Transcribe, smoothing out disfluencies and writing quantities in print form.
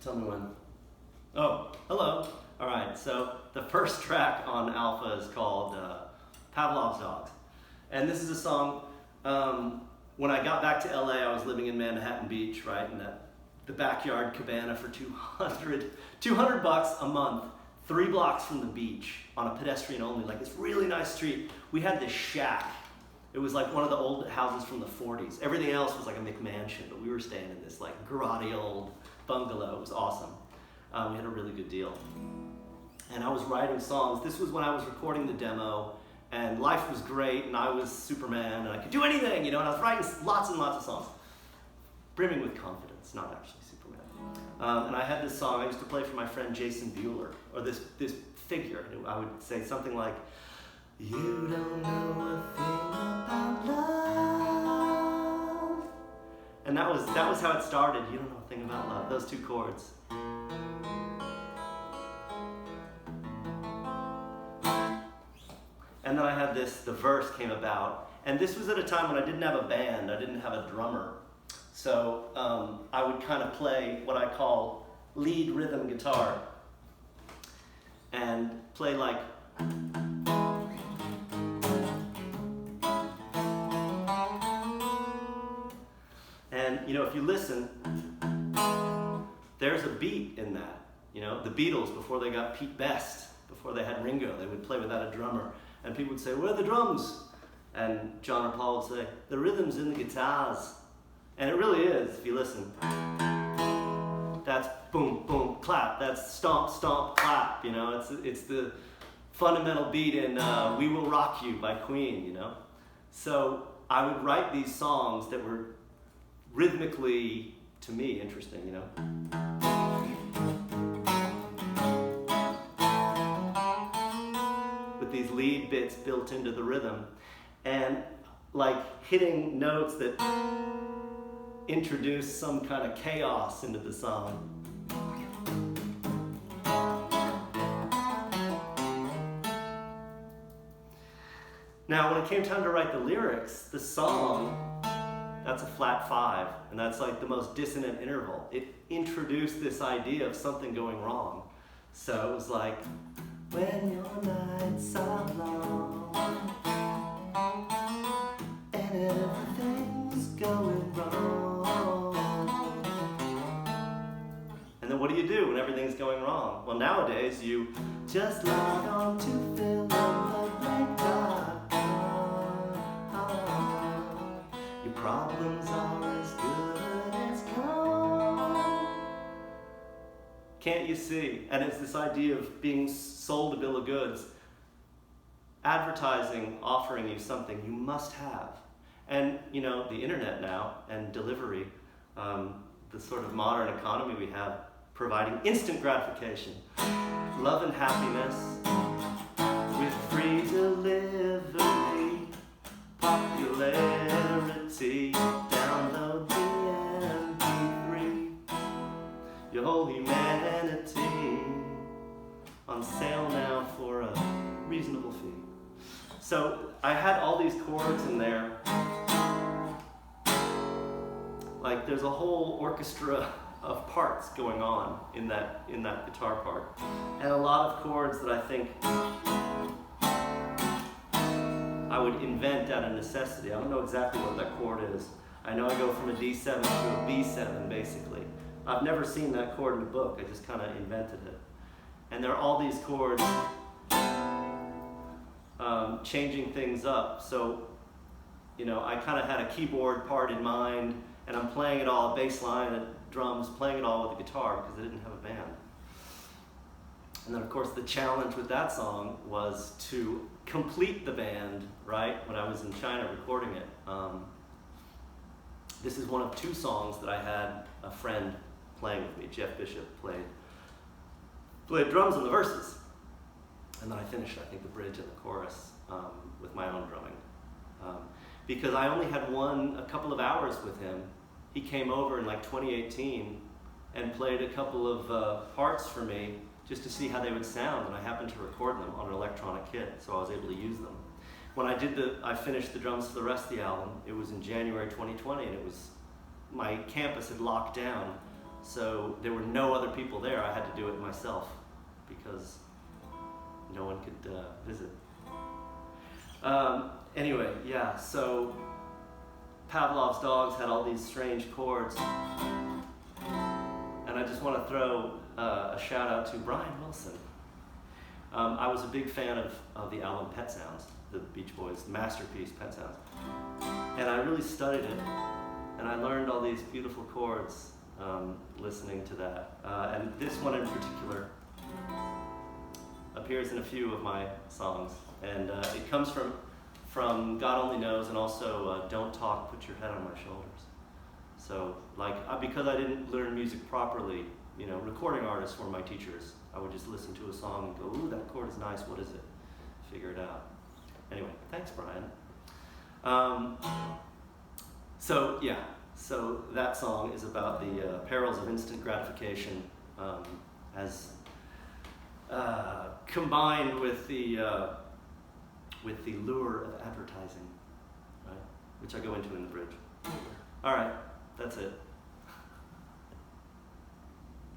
Tell me when. Oh, hello. All right, so the first track on Alpha is called Pavlov's Dogs. And this is a song, when I got back to LA, I was living in Manhattan Beach, right? In the backyard cabana for $200 bucks a month, 3 blocks from the beach on a pedestrian only, like this really nice street. We had this shack. It was like one of the old houses from the 40s. Everything else was like a McMansion, but we were staying in this like grotty old bungalow. It was awesome. We had a really good deal. And I was writing songs. This was when I was recording the demo, and life was great, and I was Superman, and I could do anything, and I was writing lots and lots of songs. Brimming with confidence, not actually Superman. And I had this song I used to play for my friend Jason Bueller, or this figure. I would say something like, "You don't know a thing about love." And that was how it started. You don't know a thing about love. Those 2 chords. And then I had the verse came about. And this was at a time when I didn't have a band, I didn't have a drummer. So I would kind of play what I call lead rhythm guitar. And play like... And, if you listen, there's a beat in that. The Beatles, before they got Pete Best, before they had Ringo, they would play without a drummer. And people would say, "Where are the drums?" And John or Paul would say, "The rhythm's in the guitars." And it really is, if you listen. That's boom, boom, clap. That's stomp, stomp, clap. It's the fundamental beat in "We Will Rock You" by Queen, So I would write these songs that were rhythmically, to me, interesting, with these lead bits built into the rhythm, and like hitting notes that introduce some kind of chaos into the song. Now, when it came time to write the lyrics, the song, that's a flat 5, and that's like the most dissonant interval. It introduced this idea of something going wrong. So it was like, when your nights are long and everything's going wrong. And then what do you do when everything's going wrong? Well, nowadays you just log on to fill in the blank dark. Your problems are as good as gone. Can't you see? And it's this idea of being sold a bill of goods. Advertising offering you something you must have. And, the internet now and delivery, the sort of modern economy we have, providing instant gratification. Love and happiness with free delivery. Popularity, download the MP3. Your whole humanity on sale now for a reasonable fee. So I had all these chords in there. Like there's a whole orchestra of parts going on in that guitar part. And a lot of chords that I think I would invent out of necessity. I don't know exactly what that chord is. I know I go from a D7 to a B7, basically. I've never seen that chord in a book. I just kind of invented it. And there are all these chords changing things up. So, I kind of had a keyboard part in mind, and I'm playing it all, bass line and drums, playing it all with the guitar because I didn't have a band. And then, of course, the challenge with that song was to complete the band, right, when I was in China recording it. This is one of 2 songs that I had a friend playing with me. Jeff Bishop played drums on the verses. And then I finished, I think, the bridge and the chorus with my own drumming. Because I only had a couple of hours with him. He came over in like 2018 and played a couple of parts for me just to see how they would sound, and I happened to record them on an electronic kit, so I was able to use them. When I finished the drums for the rest of the album, it was in January 2020, and my campus had locked down So there were no other people there. I had to do it myself because no one could visit. Anyway, yeah, so Pavlov's dogs had all these strange chords. And I just want to throw a shout out to Brian Wilson. I was a big fan of the album Pet Sounds, the Beach Boys' masterpiece, Pet Sounds. And I really studied it, and I learned all these beautiful chords listening to that. And this one in particular appears in a few of my songs. And it comes from God Only Knows, and also Don't Talk, Put Your Head on My Shoulders. So, because I didn't learn music properly, recording artists were my teachers. I would just listen to a song and go, ooh, that chord is nice, what is it? Figure it out. Anyway, thanks, Brian. So that song is about the perils of instant gratification as combined with the lure of advertising, right? Which I go into in the bridge. All right, that's it.